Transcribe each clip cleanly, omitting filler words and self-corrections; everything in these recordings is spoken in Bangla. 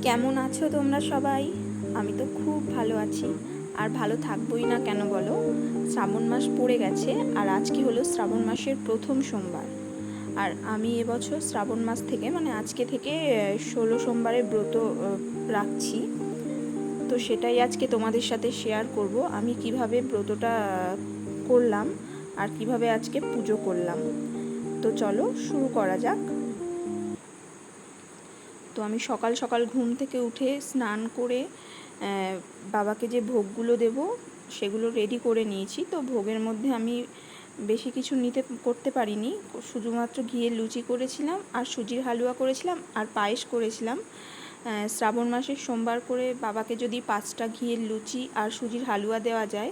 কেমন আছো তোমরা সবাই? আমি তো খুব ভালো আছি, আর ভালো থাকবোই না কেন বলো? শ্রাবণ মাস পড়ে গেছে, আর আজকে হলো শ্রাবণ মাসের প্রথম সোমবার। আর আমি এবছর শ্রাবণ মাস থেকে মানে আজকে থেকে 16 সোমবারের ব্রত রাখছি। তো সেটাই আজকে তোমাদের সাথে শেয়ার করব, আমি কিভাবে ব্রতটা করলাম আর কিভাবে আজকে পুজো করলাম। তো চলো শুরু করা যাক। তো আমি সকাল সকাল ঘুম থেকে উঠে স্নান করে বাবাকে যে ভোগগুলো দেব সেগুলো রেডি করে নিয়েছি। তো ভোগের মধ্যে আমি বেশি কিছু করতে পারিনি, শুধুমাত্র ঘিয়ের লুচি করেছিলাম আর সুজির হালুয়া করেছিলাম আর পায়েস করেছিলাম। শ্রাবণ মাসের সোমবার করে বাবাকে যদি 5টা ঘিয়ের লুচি আর সুজির হালুয়া দেওয়া যায়,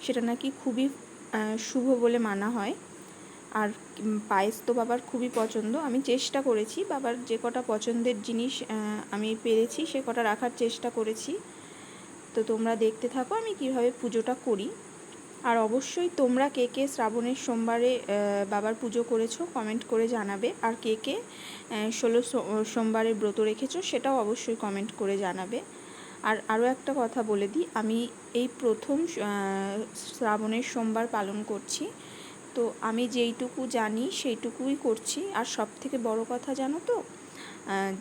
সেটা নাকি খুবই শুভ বলে মানা হয়। আর পায়েস তো বাবার খুবই পছন্দ। আমি চেষ্টা করেছি বাবার যে কটা পছন্দের জিনিস আমি পেরেছি সে কটা রাখার চেষ্টা করেছি। তো তোমরা দেখতে থাকো আমি কিভাবে পুজোটা করি। আর অবশ্যই তোমরা কে কে শ্রাবণের সোমবারে বাবার পুজো করেছো কমেন্ট করে জানাবে, আর কে কে 16 সোমবারে ব্রত রেখেছো সেটাও অবশ্যই কমেন্ট করে জানাবে। আর আরও একটা কথা বলে দিই, আমি এই প্রথম শ্রাবণের সোমবার পালন করছি। তো আমি যেইটুকু জানি সেইটুকুই করছি। আর সবথেকে বড় কথা জানো তো,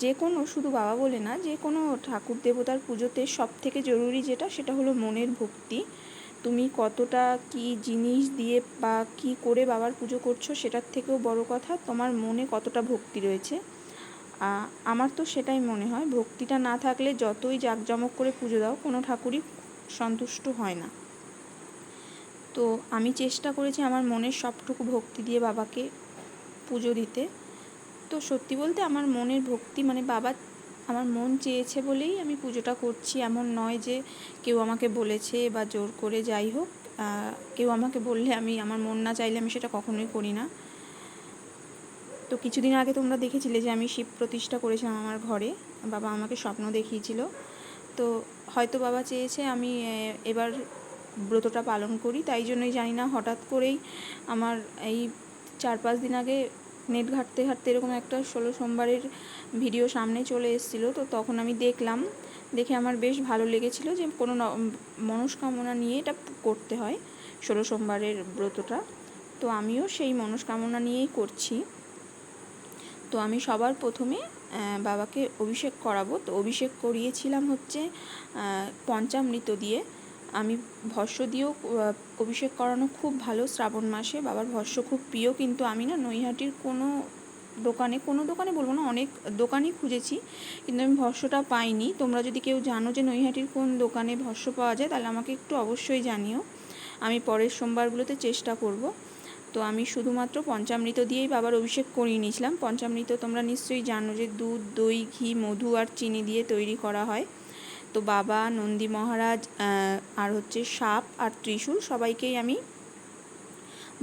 যে কোনো শুধু বাবা বলে না, যে কোনো ঠাকুর দেবতার পুজোতে সবথেকে জরুরি যেটা সেটা হলো মনের ভক্তি। তুমি কতটা কি জিনিস দিয়ে বা কি করে বাবার পুজো করছো সেটার থেকেও বড় কথা তোমার মনে কতটা ভক্তি রয়েছে। আমার তো সেটাই মনে হয়, ভক্তিটা না থাকলে যতই জাঁকজমক করে পুজো দাও কোনো ঠাকুরই সন্তুষ্ট হয় না। তো আমি চেষ্টা করেছি আমার মনের সবটুকু ভক্তি দিয়ে বাবাকে পুজো দিতে। তো সত্যি বলতে আমার মনের ভক্তি মানে বাবা আমার মন চেয়েছে বলেই আমি পুজোটা করছি, এমন নয় যে কেউ আমাকে বলেছে বা জোর করে। যাই হোক, কেউ আমাকে বললে আমি, আমার মন না চাইলে আমি সেটা কখনোই করি না। তো কিছুদিন আগে তোমরা দেখেছিলে যে আমি শিব প্রতিষ্ঠা করেছিলাম আমার ঘরে, বাবা আমাকে স্বপ্ন দেখিয়েছিল। তো হয়তো বাবা চেয়েছে আমি এবার ব্রতটা পালন করি, তাই জন্যই জানি না হঠাৎ করেই আমার এই 4-5 দিন আগে নেট ঘাঁটতে ঘাঁটতে এরকম একটা 16 সোমবারের ভিডিও সামনে চলে এসেছিলো। তো তখন আমি দেখলাম, দেখে আমার বেশ ভালো লেগেছিলো যে কোনো মনস্কামনা নিয়ে এটা করতে হয় 16 সোমবারের ব্রতটা। তো আমিও সেই মনস্কামনা নিয়েই করছি। তো আমি সবার প্রথমে বাবাকে অভিষেক করাবো। তো অভিষেক করিয়েছিলাম হচ্ছে পঞ্চামৃত দিয়ে। আমি ভস্য দিয়েও অভিষেক করানো খুব ভালো শ্রাবণ মাসে, বাবার ভস্য খুব প্রিয়। কিন্তু আমি না নৈহাটির কোনো দোকানে বলবো না, অনেক দোকানই খুঁজেছি, কিন্তু আমি ভস্যটা পাইনি। তোমরা যদি কেউ জানো যে নৈহাটির কোন দোকানে ভস্য পাওয়া যায় তাহলে আমাকে একটু অবশ্যই জানিও, আমি পরের সোমবারগুলোতে চেষ্টা করব। তো আমি শুধুমাত্র পঞ্চামৃত দিয়েই বাবার অভিষেক করিয়ে নিয়েছিলাম। পঞ্চামৃত তোমরা নিশ্চয়ই জানো যে দুধ, দই, ঘি, মধু আর চিনি দিয়ে তৈরি করা হয়। তো বাবা, নন্দী মহারাজ আর হচ্ছে সাপ আর ত্রিশূল সবাইকেই আমি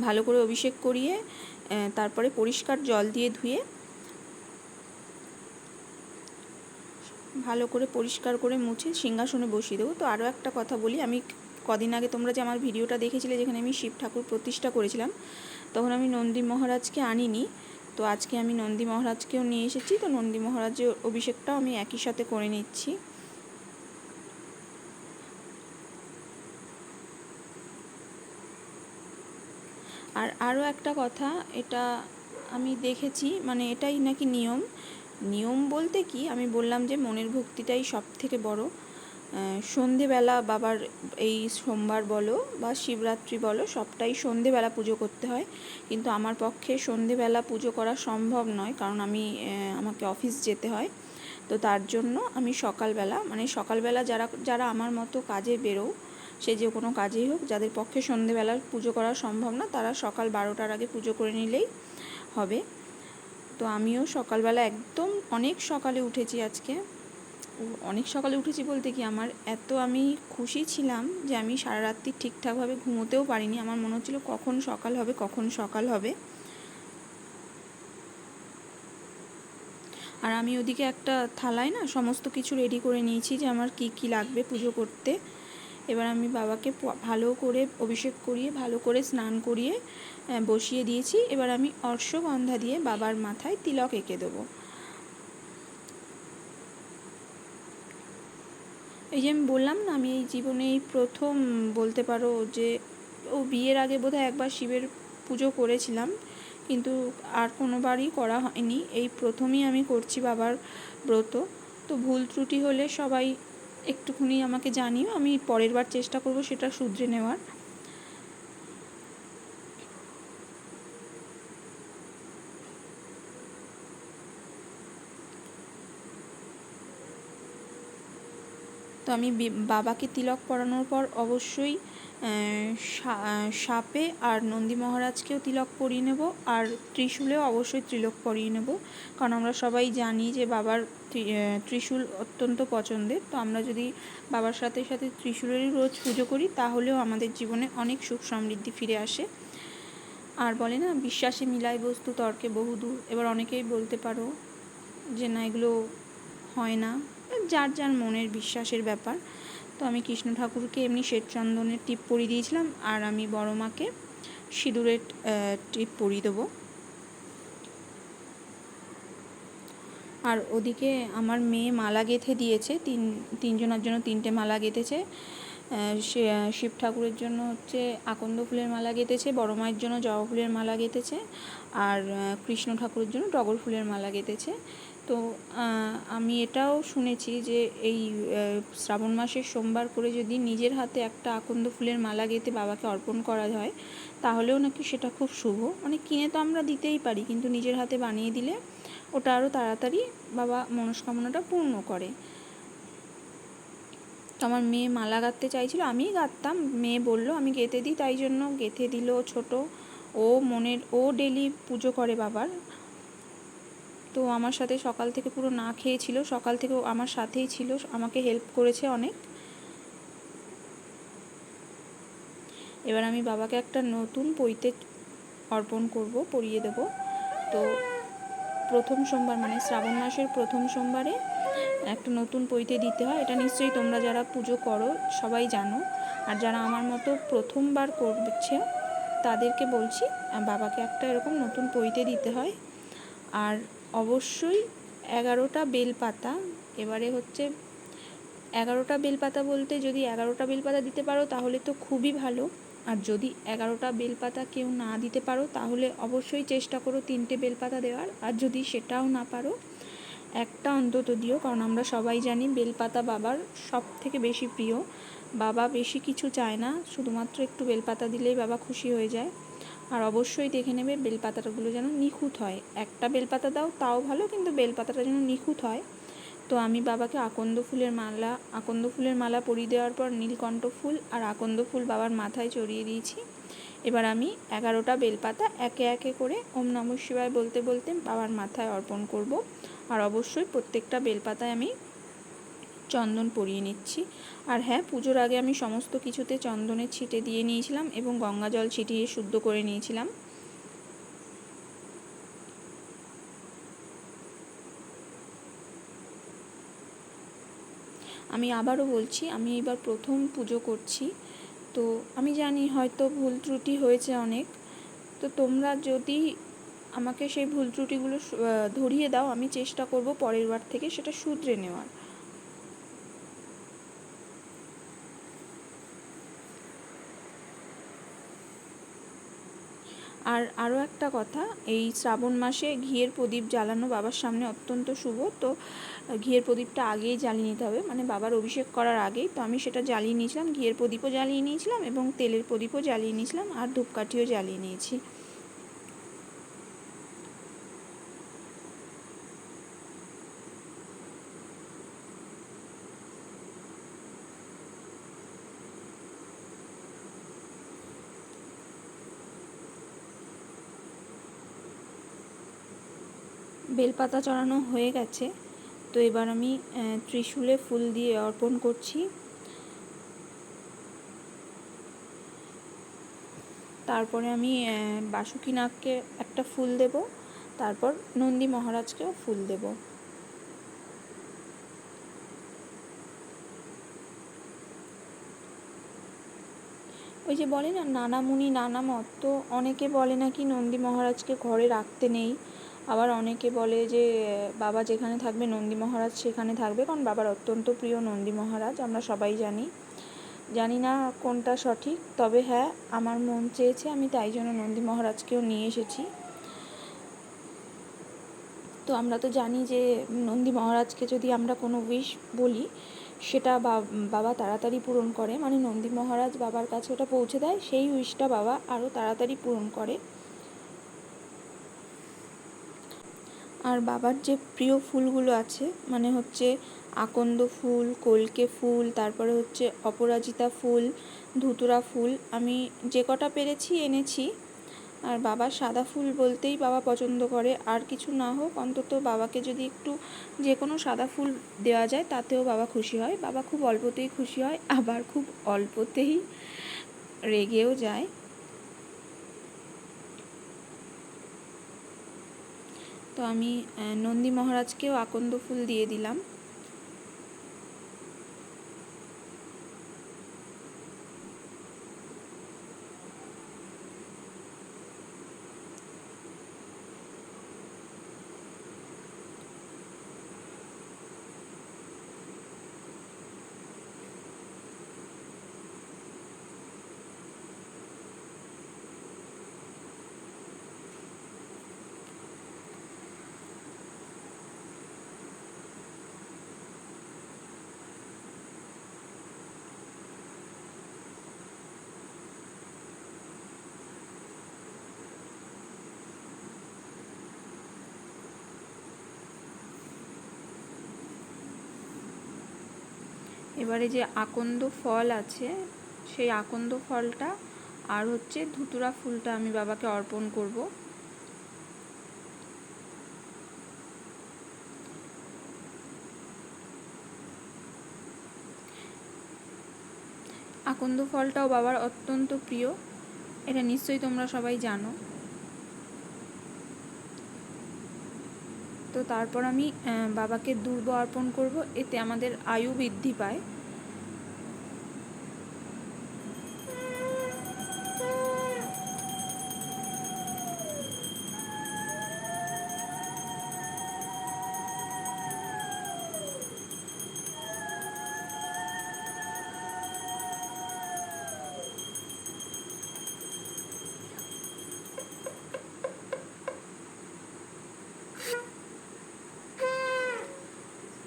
ভালো করে অভিষেক করিয়ে তারপরে পরিষ্কার জল দিয়ে ধুয়ে ভালো করে পরিষ্কার করে মুছে সিংহাসনে বসিয়ে দেবো। তো আরও একটা কথা বলি, আমি কদিন আগে তোমরা যে আমার ভিডিওটা দেখেছিলে যেখানে আমি শিব ঠাকুর প্রতিষ্ঠা করেছিলাম, তখন আমি নন্দী মহারাজকে আনিনি। তো আজকে আমি নন্দী মহারাজকেও নিয়ে এসেছি। তো নন্দী মহারাজের অভিষেকটাও আমি একই সাথে করে নিচ্ছি। আর আরও একটা কথা, এটা আমি দেখেছি মানে এটাই নাকি নিয়ম বলতে কি, আমি বললাম যে মনের ভক্তিটাই সব থেকে বড়। সন্ধেবেলা বাবার এই সোমবার বলো বা শিবরাত্রি বলো সবটাই সন্ধেবেলা পুজো করতে হয়। কিন্তু আমার পক্ষে সন্ধেবেলা পুজো করা সম্ভব নয়, কারণ আমাকে অফিস যেতে হয়। তো তার জন্য আমি সকালবেলা যারা আমার মতো কাজে বেরো, সে যে কোনো কাজেই হোক, যাদের পক্ষে সন্ধেবেলা পুজো করা সম্ভব না তারা সকাল 12টার আগে পুজো করে নিলেই হবে। তো আমিও সকালবেলা একদম অনেক সকালে উঠেছি আজকে। অনেক সকালে উঠেছি বলতে কি, আমি খুশি ছিলাম যে আমি সারা রাত্রি ঠিকঠাকভাবে ঘুমোতেও পারিনি। আমার মনে হচ্ছিলো কখন সকাল হবে। আর আমি ওদিকে একটা থালায় না সমস্ত কিছু রেডি করে নিয়েছি যে আমার কি কি লাগবে পুজো করতে। এবার আমি বাবাকে ভালো করে অভিষেক করিয়ে ভালো করে স্নান করিয়ে বসিয়ে দিয়েছি। এবার আমি অর্শগন্ধা দিয়ে বাবার মাথায় তিলক এঁকে দেবো। এই যে আমি বললাম না, আমি এই জীবনে এই প্রথম বলতে পারো যে বিয়ের আগে বোধহয় একবার শিবের পুজো করেছিলাম, কিন্তু আর কোনোবারই করা হয়নি। এই প্রথমই আমি করছি বাবার ব্রত। তো ভুল ত্রুটি হলে সবাই একটুখানি আমাকে জানিও, আমি পরের বার চেষ্টা করব সেটা শুধরে নেওয়ার। তো আমি বাবাকে তিলক পরানোর পর অবশ্যই সাপে আর নন্দী মহারাজকেও তিলক পরিয়ে নেব, আর ত্রিশূলেও অবশ্যই তিলক পরিয়ে নেব, কারণ আমরা সবাই জানি যে বাবার ত্রিশূল অত্যন্ত পছন্দের। তো আমরা যদি বাবার সাথে সাথে ত্রিশূলেরই রোজ পুজো করি তাহলেও আমাদের জীবনে অনেক সুখ সমৃদ্ধি ফিরে আসে। আর বলে না, বিশ্বাসে মিলাই বস্তু তর্কে বহুদূর। এবার অনেকেই বলতে পারো যে না, এগুলো হয় না, যার যার মনের বিশ্বাসের ব্যাপার। তো আমি কৃষ্ণ ঠাকুরকে এমনি শ্বেতচন্দনের টিপ পরিয়ে দিয়েছিলাম, আর আমি বড় মাকে সিঁদুরের টিপ পরিয়ে দেবো। আর ওদিকে আমার মেয়ে মালা গেঁথে দিয়েছে, তিনজনের জন্য 3টে মালা গেঁথেছে। শিব ঠাকুরের জন্য হচ্ছে আকন্দ ফুলের মালা গেঁথেছে, বড় মায়ের জন্য জবা ফুলের মালা গেঁথেছে, আর কৃষ্ণ ঠাকুরের জন্য টগর ফুলের মালা গেঁথেছে। তো আমি এটাও শুনেছি যে এই শ্রাবণ মাসের সোমবার করে যদি নিজের হাতে একটা আকন্দ ফুলের মালা গেঁথে বাবাকে অর্পণ করা হয় তাহলেও নাকি সেটা খুব শুভ। মানে কিনে তো আমরা দিতেই পারি, কিন্তু নিজের হাতে বানিয়ে দিলে ওটা আরও তাড়াতাড়ি বাবা মনস্কামনাটা পূর্ণ করে। তো আমার মেয়ে মালা গাঁথতে চাইছিল, আমিই গাঁথতাম, মেয়ে বলল আমি গেঁথে দিই, তাই জন্য গেঁথে দিল। ছোট ও ডেলি পুজো করে বাবার। তো আমার সাথে সকাল থেকে পুরো না খেয়েছিল, সকাল থেকে আমার সাথেই ছিল, আমাকে হেল্প করেছে অনেক। এবার আমি বাবাকে একটা নতুন পৈতে অর্পণ করব, পরিয়ে দেব। তো প্রথম সোমবার মানে শ্রাবণ মাসের প্রথম সোমবারে একটা নতুন পৈতে দিতে হয়, এটা নিশ্চয়ই তোমরা যারা পুজো করো সবাই জানো। আর যারা আমার মতো প্রথমবার করছে তাদেরকে বলছি, বাবাকে একটা এরকম নতুন পৈতে দিতে হয়। আর অবশ্যই 11টা বেলপাতা। এবারে হচ্ছে 11টা বেলপাতা বলতে, যদি 11টা বেলপাতা দিতে পারো তাহলে তো খুবই ভালো, আর যদি 11টা বেলপাতা কেউ না দিতে পারো তাহলে অবশ্যই চেষ্টা করো 3টে বেলপাতা দেওয়ার, আর যদি সেটাও না পারো একটা অন্তত দিও, কারণ আমরা সবাই জানি বেলপাতা বাবার সব থেকে বেশি প্রিয়। বাবা বেশি কিছু চায় না, শুধুমাত্র একটু বেলপাতা দিলেই বাবা খুশি হয়ে যায়। আর অবশ্যই দেখে নেবে বেলপাতাগুলো যেন নিখুঁত হয়, একটা বেলপাতা দাও তাও ভালো, কিন্তু বেলপাতাটা যেন নিখুঁত হয়। তো আমি বাবাকে আকন্দ ফুলের মালা পরিয়ে দেওয়ার পর নীলকণ্ঠ ফুল আর আকন্দ ফুল বাবার মাথায় চড়িয়ে দিয়েছি। এবার আমি 11টা বেলপাতা একে একে করে ওম নমঃ শিবায় বলতে বলতে বাবার মাথায় অর্পণ করব। আর অবশ্যই প্রত্যেকটা বেলপাতায় আমি চন্দন পরিয়ে নিচ্ছি। আর হ্যাঁ, পুজোর আগে আমি সমস্ত কিছুতে চন্দনের ছিটে দিয়ে নিয়েছিলাম এবং গঙ্গা জল ছিটিয়ে শুদ্ধ করে নিয়েছিলাম। আমি আবারও বলছি, আমি এবার প্রথম পুজো করছি, তো আমি জানি হয়তো ভুল ত্রুটি হয়েছে অনেক। তো তোমরা যদি আমাকে সেই ভুল ত্রুটিগুলো ধরিয়ে দাও, আমি চেষ্টা করব পরের বার থেকে সেটা শুধরে নেওয়ার। আর আরও একটা কথা, এই শ্রাবণ মাসে ঘিয়ের প্রদীপ জ্বালানো বাবার সামনে অত্যন্ত শুভ। তো ঘিয়ের প্রদীপটা আগেই জ্বালিয়ে নিতে হবে, মানে বাবার অভিষেক করার আগেই। তো আমি সেটা জ্বালিয়ে নিয়েছিলাম, ঘিয়ের প্রদীপও জ্বালিয়ে নিয়েছিলাম এবং তেলের প্রদীপও জ্বালিয়ে নিয়েছিলাম, আর ধূপকাঠিও জ্বালিয়ে নিয়েছি। বেলপাতা চড়ানো হয়ে গেছে, তো এবার আমি ত্রিশূলে ফুল দিয়ে অর্পণ করছি। তারপরে আমি বাসুকীনাগকে একটা ফুল দেব, তারপর নন্দী মহারাজকেও ফুল দেব। ওই যে বলে না, নানা মুনি নানা মত, তো অনেকে বলে নাকি নন্দী মহারাজকে ঘরে রাখতে নেই, আবার অনেকে বলে যে বাবা যেখানে থাকবে নন্দী মহারাজ সেখানে থাকবে, কারণ বাবার অত্যন্ত প্রিয় নন্দী মহারাজ, আমরা সবাই জানি। জানি না কোনটা সঠিক, তবে হ্যাঁ আমার মন চেয়েছে, আমি তাই জন্য নন্দী মহারাজকেও নিয়ে এসেছি। তো আমরা তো জানি যে নন্দী মহারাজকে যদি আমরা কোনো উইশ বলি সেটা বাবা তাড়াতাড়ি পূরণ করে, মানে নন্দী মহারাজ বাবার কাছে ওটা পৌঁছে দেয়, সেই উইশটা বাবা আরও তাড়াতাড়ি পূরণ করে। আর বাবার যে প্রিয় ফুলগুলো আছে, মানে হচ্ছে আকন্দ ফুল, কলকে ফুল, তারপরে হচ্ছে অপরাজিতা ফুল, ধুতুরা ফুল, আমি যে কটা পেরেছি এনেছি। আর বাবা সাদা ফুল বলতেই বাবা পছন্দ করে, আর কিছু না হোক অন্তত বাবাকে যদি একটু যে কোনো সাদা ফুল দেওয়া যায় তাতেও বাবা খুশি হয়। বাবা খুব অল্পতেই খুশি হয়, আবার খুব অল্পতেই রেগেও যায়। তো আমি নন্দী মহারাজকেও আকন্দ ফুল দিয়ে দিলাম। এবারে যে আকন্দ ফল আছে সেই আকন্দ ফলটা আর হচ্ছে ধুতুরা ফুলটা আমি বাবাকে অর্পণ করব। আকন্দ ফলটাও বাবার অত্যন্ত প্রিয়, এটা নিশ্চয়ই তোমরা সবাই জানো। তো তারপর আমি বাবাকে দুর্ব অর্পণ করব, এতে আমাদের আয়ু বৃদ্ধি পায়।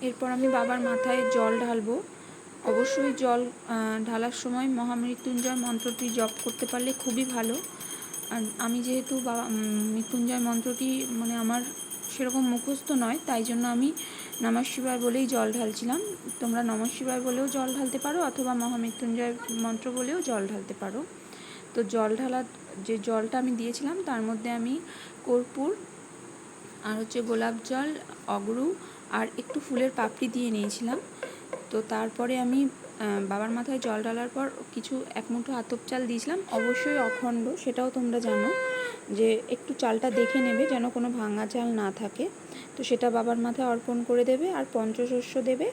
এরপর আমি বাবার মাথায় জল ঢালবো। অবশ্যই জল ঢালার সময় মহামৃত্যুঞ্জয় মন্ত্রটি জপ করতে পারলে খুবই ভালো। আর আমি যেহেতু বাবা মৃত্যুঞ্জয় মন্ত্রটি মানে আমার সেরকম মুখস্থ নয়, তাই জন্য আমি নমঃ শিবায় বলেই জল ঢালছিলাম। তোমরা নমঃ শিবায় বলেও জল ঢালতে পারো, অথবা মহামৃত্যুঞ্জয় মন্ত্র বলেও জল ঢালতে পারো। তো জল ঢালার যে জলটা আমি দিয়েছিলাম তার মধ্যে আমি কর্পূর আর হচ্ছে গোলাপ জল, অগরু আর একটু ফুলের পাপড়ি দিয়ে নিয়েছিলাম। তো তারপরে আমি বাবার মাথায় জল ঢালার পর কিছু এক মুঠো আতপ চাল দিয়েছিলাম, অবশ্যই অখণ্ড, সেটাও তোমরা জানো যে একটু চালটা দেখে নেবে যেন কোনো ভাঙা চাল না থাকে। তো সেটা বাবার মাথায় অর্পণ করে দেবে, আর পঞ্চশস্য দেবে।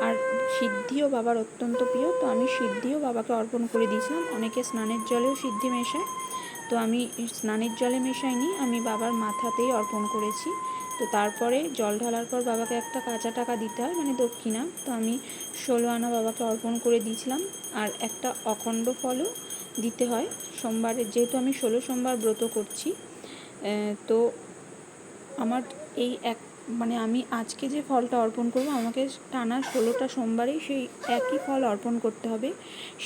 আর সিদ্ধিও বাবার অত্যন্ত প্রিয়, তো আমি সিদ্ধিও বাবাকে অর্পণ করে দিয়েছিলাম। অনেকে স্নানের জলেও সিদ্ধি মেশায়, তো আমি স্নানের জলে মেশাইনি, আমি বাবার মাথাতেই অর্পণ করেছি। তো তারপরে জল ঢালার পর বাবাকে একটা কাঁচা টাকা দিতে হয়, মানে দক্ষিণা। তো আমি 16 আনা বাবাকে অর্পণ করে দিয়েছিলাম, আর একটা অখণ্ড ফলও দিতে হয় সোমবারের, যেহেতু আমি 16 সোমবার ব্রত করছি। তো আমার এই মানে আমি আজকে যে ফলটা অর্পণ করব, আমাকে টানা 16টা সোমবারেই সেই একই ফল অর্পণ করতে হবে।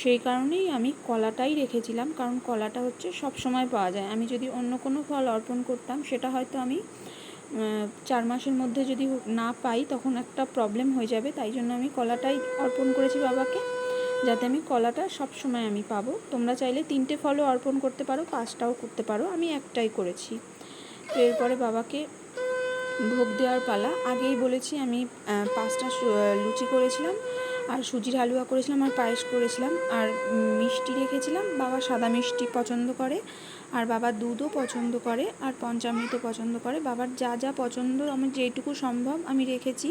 সেই কারণেই আমি কলাটাই রেখেছিলাম, কারণ কলাটা হচ্ছে সব সময় পাওয়া যায়। আমি যদি অন্য কোনো ফল অর্পণ করতাম সেটা হয়তো আমি 4 মাসের মধ্যে যদি না পাই তখন একটা প্রবলেম হয়ে যাবে, তাই জন্য আমি কলাটাই অর্পণ করেছি বাবাকে, যাতে আমি কলাটা সব সময় আমি পাবো। তোমরা চাইলে 3টে ফলও অর্পণ করতে পারো, 5টাও করতে পারো, আমি একটাই করেছি। তো এরপরে বাবাকে ভোগ দেওয়ার পালা। আগেই বলেছি আমি 5টা লুচি করেছিলাম, আর সুজির হালুয়া করেছিলাম, আর পায়েস করেছিলাম, আর মিষ্টি রেখেছিলাম। বাবা সাদা মিষ্টি পছন্দ করে, আর বাবা দুধও পছন্দ করে, আর পঞ্চামৃত পছন্দ করে। বাবার যা যা পছন্দ আমি যেটুকু সম্ভব আমি রেখেছি।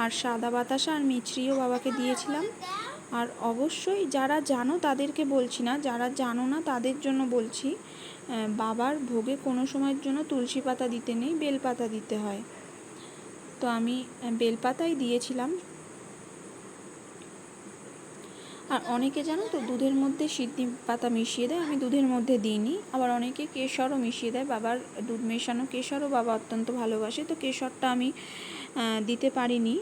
আর সাদা বাতাসা আর মিছরিও বাবাকে দিয়েছিলাম। আর অবশ্যই যারা জানো তাদেরকে বলছি না, যারা জানো না তাদের জন্য বলছি, বাবার ভোগে কোনো সময়ের জন্য তুলসী পাতা দিতে নেই, বেলপাতা দিতে হয়। তো আমি বেলপাতাই দিয়েছিলাম। আর অনেকে জানো তো দুধের মধ্যে সিদ্ধি পাতা মিশিয়ে দেয়, আমি দুধের মধ্যে দিইনি। আবার অনেকে কেশরও মিশিয়ে দেয়, বাবার দুধ মেশানো কেশরও বাবা অত্যন্ত ভালোবাসে, তো কেশরটা আমি দিতে পারিনি।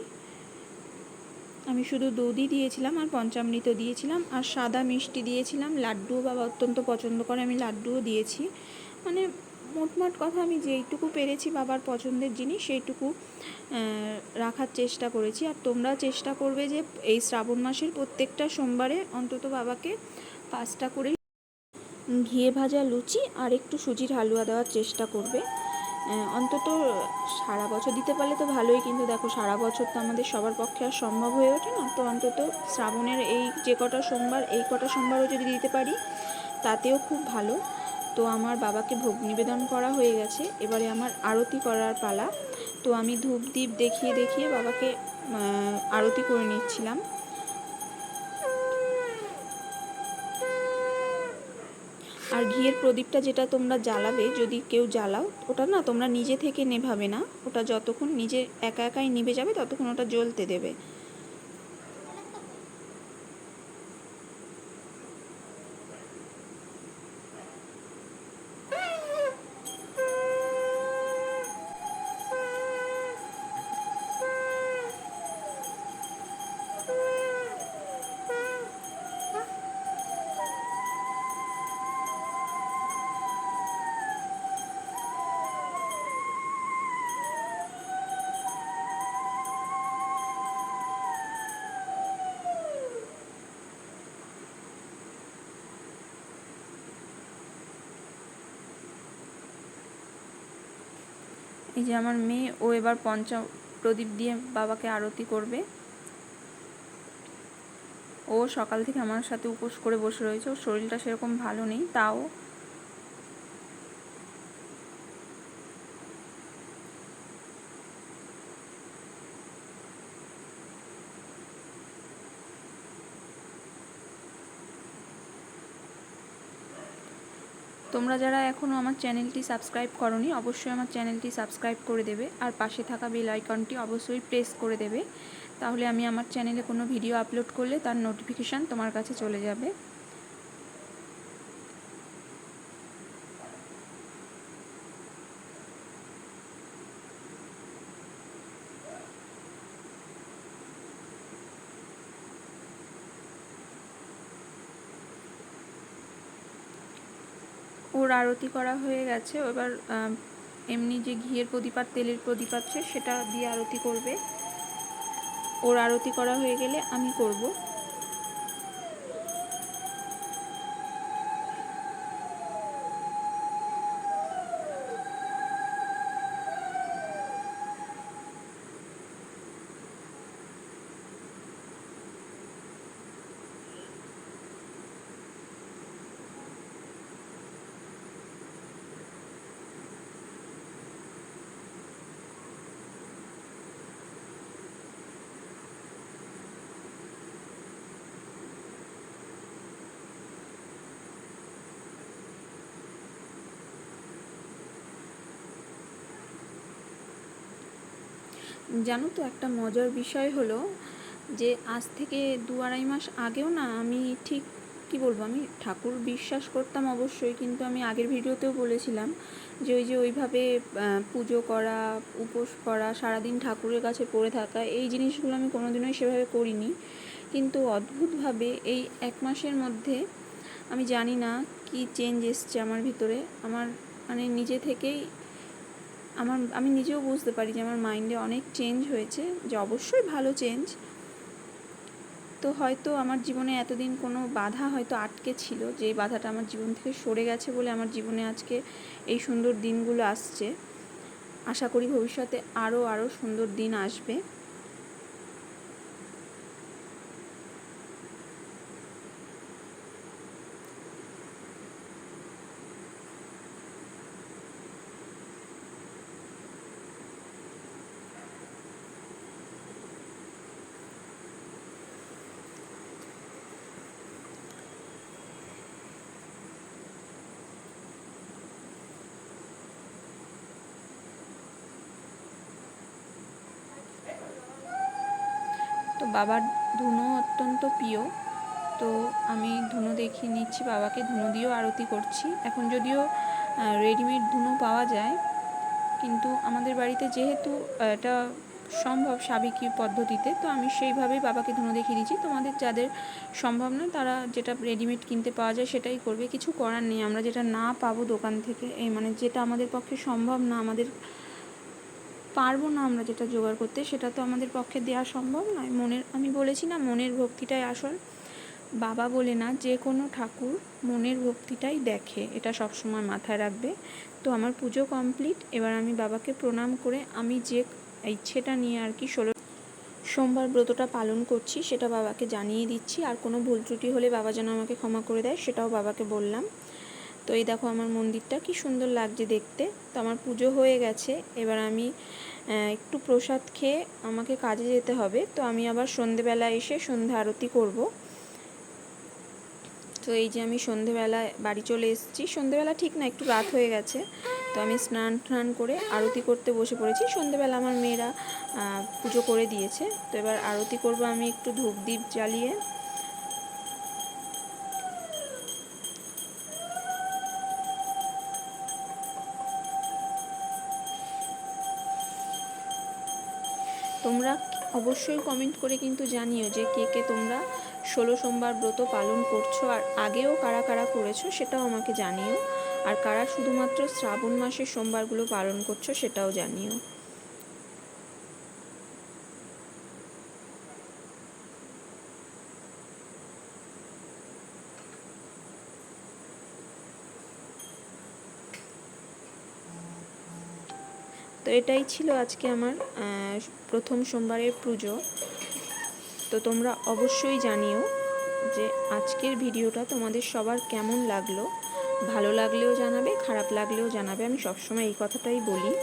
আমি শুধু দুধই দিয়েছিলাম আর পঞ্চামৃত দিয়েছিলাম আর সাদা মিষ্টি দিয়েছিলাম। লাড্ডুও বাবা অত্যন্ত পছন্দ করে, আমি লাড্ডুও দিয়েছি। মানে মোটমাট কথা আমি যেইটুকু পেরেছি বাবার পছন্দের জিনিস সেইটুকু রাখার চেষ্টা করেছি। আর তোমরা চেষ্টা করবে যে এই শ্রাবণ মাসের প্রত্যেকটা সোমবারে অন্তত বাবাকে 5টা করে ঘিয়ে ভাজা লুচি আর একটু সুজির হালুয়া দেওয়ার চেষ্টা করবে। অন্তত সারা বছর দিতে পারলে তো ভালোই, কিন্তু দেখো সারা বছর তো আমাদের সবার পক্ষে আর সম্ভব হয়ে ওঠে না। তো অন্তত শ্রাবণের এই যে কটা সোমবার, এই কটা সোমবারও যদি দিতে পারি তাতেও খুব ভালো। তো আমার বাবাকে ভোগ নিবেদন করা হয়ে গেছে, এবারে আমার আরতি করার পালা। তো আমি ধূপ দ্বীপ দেখিয়ে দেখিয়ে বাবাকে আরতি করে নিচ্ছিলাম। আর ঘিয়ের প্রদীপটা যেটা তোমরা জ্বালাবে, যদি কেউ জ্বালাও, ওটা না তোমরা নিজে থেকে নেভাবে না, ওটা যতক্ষণ নিজে একা একাই নিভে যাবে ততক্ষণ ওটা জ্বলতে দেবে। এই যে আমার মেয়ে, ও এবার প্রদীপ দিয়ে বাবাকে আরতি করবে। ও সকাল থেকে আমার সাথে উপোস করে বসে রয়েছে, ওর শরীরটা সেরকম ভালো নেই, তাও তোমরা যারা এখনও আমার চ্যানেলটি সাবস্ক্রাইব করোনি অবশ্যই আমার চ্যানেলটি সাবস্ক্রাইব করে দেবে আর পাশে থাকা বেল আইকনটি অবশ্যই প্রেস করে দেবে, তাহলে আমি আমার চ্যানেলে কোনো ভিডিও আপলোড করলে তার নোটিফিকেশান তোমার কাছে চলে যাবে। ওর আরতি করা হয়ে গেছে, এবার এমনি যে ঘিয়ের প্রদীপ আর তেলের প্রদীপ আছে সেটা দিয়ে আরতি করবে। ওর আরতি করা হয়ে গেলে আমি করব। জানো তো একটা মজার বিষয় হলো যে আজ থেকে 2-2.5 মাস আগেও না আমি ঠিক কী বলবো, আমি ঠাকুর বিশ্বাস করতাম অবশ্যই, কিন্তু আমি আগের ভিডিওতেও বলেছিলাম যে ওইভাবে পুজো করা, উপোস করা, সারাদিন ঠাকুরের কাছে পড়ে থাকা, এই জিনিসগুলো আমি কোনোদিনই সেভাবে করিনি। কিন্তু অদ্ভুতভাবে এই 1 মাসের মধ্যে আমি জানি না কি চেঞ্জ এসছে আমার ভিতরে। আমার মানে নিজে থেকেই আমি নিজেও বুঝতে পারি যে আমার মাইন্ডে অনেক চেঞ্জ হয়েছে, যে অবশ্যই ভালো চেঞ্জ। তো হয়তো আমার জীবনে এতদিন কোনো বাধা হয়তো আটকে ছিল, যে বাধাটা আমার জীবন থেকে সরে গেছে বলে আমার জীবনে আজকে এই সুন্দর দিনগুলো আসছে। আশা করি ভবিষ্যতে আরও সুন্দর দিন আসবে। বাবার ধুনো অত্যন্ত প্রিয়, তো আমি ধুনো দেখিয়ে নিচ্ছি বাবাকে, ধুনো দিয়েও আরতি করছি। এখন যদিও রেডিমেড ধুনো পাওয়া যায়, কিন্তু আমাদের বাড়িতে যেহেতু এটা সম্ভব সাবেকি পদ্ধতিতে, তো আমি সেইভাবেই বাবাকে ধুনো দেখিয়ে দিচ্ছি। তোমাদের যাদের সম্ভব নয় তারা যেটা রেডিমেড কিনতে পাওয়া যায় সেটাই করবে, কিছু করার নেই। আমরা যেটা না পাবো দোকান থেকে, মানে যেটা আমাদের পক্ষে সম্ভব না, আমাদের পারবো না আমরা যেটা জোগাড় করতে, সেটা তো আমাদের পক্ষে দেওয়া সম্ভব নয়। আমি বলেছি না, মনের ভক্তিটাই আসল। বাবা বলে না, যে কোনো ঠাকুর মনের ভক্তিটাই দেখে, এটা সবসময় মাথায় রাখবে। তো আমার পুজো কমপ্লিট। এবার আমি বাবাকে প্রণাম করে আমি যে ইচ্ছেটা নিয়ে আর কি 16 সোমবার ব্রতটা পালন করছি সেটা বাবাকে জানিয়ে দিচ্ছি। আর কোনো ভুল ত্রুটি হলে বাবা যেন আমাকে ক্ষমা করে দেয়, সেটাও বাবাকে বললাম। তো এই দেখো আমার মন্দিরটা কি সুন্দর লাগছে দেখতে। তো আমার পুজো হয়ে গেছে, এবার আমি একটু প্রসাদ খেয়ে আমাকে কাজে যেতে হবে। তো আমি আবার সন্ধেবেলা এসে সন্ধ্যা আরতি করব। তো এই যে আমি সন্ধেবেলায় বাড়ি চলে এসেছি, সন্ধেবেলা ঠিক না, একটু রাত হয়ে গেছে। তো আমি স্নান করে আরতি করতে বসে পড়েছি। সন্ধেবেলা আমার মেয়েরা পুজো করে দিয়েছে। তো এবার আরতি করব আমি একটু ধূপ দ্বীপ জ্বালিয়ে। তোমরা অবশ্যই কমেন্ট করে কিন্তু জানিও যে কে কে তোমরা 16 সোমবার ব্রত পালন করছো, আর আগেও কারা কারা করেছো সেটাও আমাকে জানিও। আর কারা শুধুমাত্র শ্রাবণ মাসের সোমবারগুলো পালন করছো সেটাও জানিও। তো এটাই ছিল আজকে আমার প্রথম সোমবারের পুজো। তো তোমরা অবশ্যই জানিও যে আজকের ভিডিওটা তোমাদের সবার কেমন লাগলো। ভালো লাগলেও জানাবে, খারাপ লাগলেও জানাবে, আমি সবসময় এই কথাটাই বলি।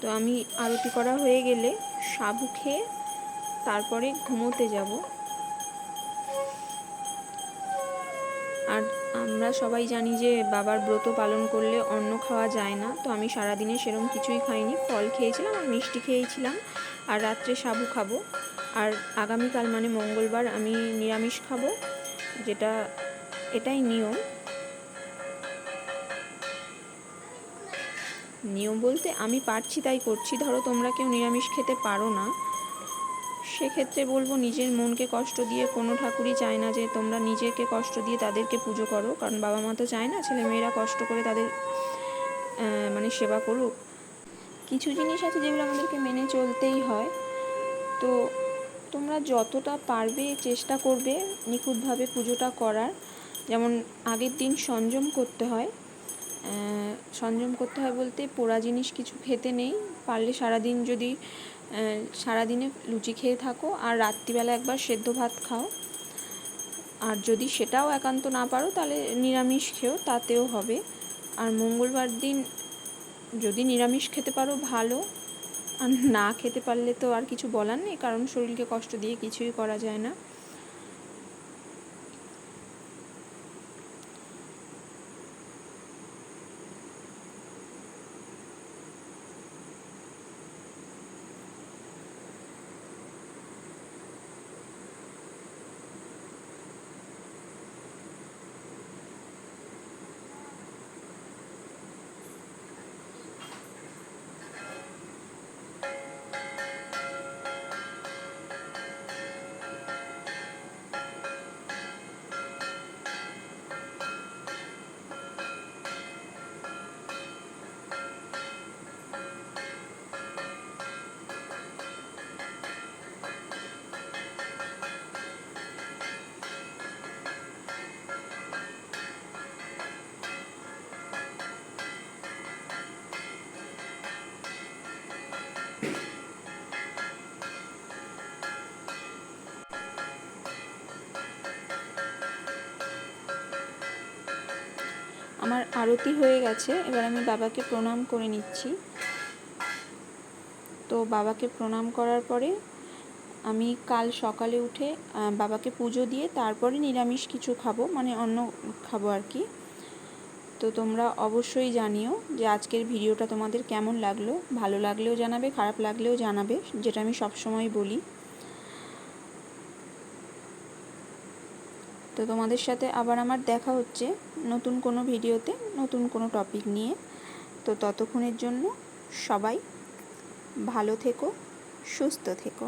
তো আমি আরতি করা হয়ে গেলে সাবু খেয়ে তারপরে ঘুমোতে যাব। আর আমরা সবাই জানি যে বাবার ব্রত পালন করলে অন্ন খাওয়া যায় না। তো আমি সারাদিনে সেরকম কিছুই খাইনি, ফল খেয়েছিলাম আর মিষ্টি খেয়েছিলাম, আর রাত্রে সাবু খাবো। আর আগামীকাল মানে মঙ্গলবার আমি নিরামিষ খাবো, যেটা এটাই নিয়ম। নিয়ম বলতে আমি পারছি তাই করছি। ধরো তোমরা কেউ নিরামিষ খেতে পারো না, সেক্ষেত্রে বলবো নিজের মনকে কষ্ট দিয়ে কোনো ঠাকুরই চায় না যে তোমরা নিজেকে কষ্ট দিয়ে তাদেরকে পুজো করো, কারণ বাবা মা তো চায় না ছেলে মেয়েরা কষ্ট করে তাদের মানে সেবা করুক। কিছু জিনিস আছে যেগুলো আমাদেরকে মেনে চলতেই হয়। তো তোমরা যতটা পারবে চেষ্টা করবে নিখুঁতভাবে পুজোটা করার। যেমন আগের দিন সংযম করতে হয়। সংযম করতে হয় বলতে পোড়া জিনিস কিছু খেতে নেই। পারলে সারাদিন যদি সারাদিনে লুচি খেয়ে থাকো আর রাত্রিবেলা একবার সেদ্ধ ভাত খাও। আর যদি সেটাও একান্ত না পারো তাহলে নিরামিষ খেও, তাতেও হবে। আর মঙ্গলবার দিন যদি নিরামিষ খেতে পারো ভালো, আর না খেতে পারলে তো আর কিছু বলার নেই, কারণ শরীরকে কষ্ট দিয়ে কিছুই করা যায় না। আরতি হয়ে গেছে, এবার আমি বাবাকে প্রণাম করে নিচ্ছি। তো বাবাকে প্রণাম করার পরে আমি কাল সকালে উঠে বাবাকে পুজো দিয়ে তারপরে নিরামিষ কিছু খাবো, মানে অন্ন খাবো আর কি। তো তোমরা অবশ্যই জানিও যে আজকের ভিডিওটা তোমাদের কেমন লাগলো। ভালো লাগলেও জানাবে, খারাপ লাগলেও জানাবে, যেটা আমি সবসময় বলি। তো তোমাদের সাথে আবার আমার দেখা হচ্ছে নতুন কোনো ভিডিওতে, নতুন কোনো টপিক নিয়ে। তো ততক্ষণের জন্য সবাই ভালো থেকো, সুস্থ থেকো।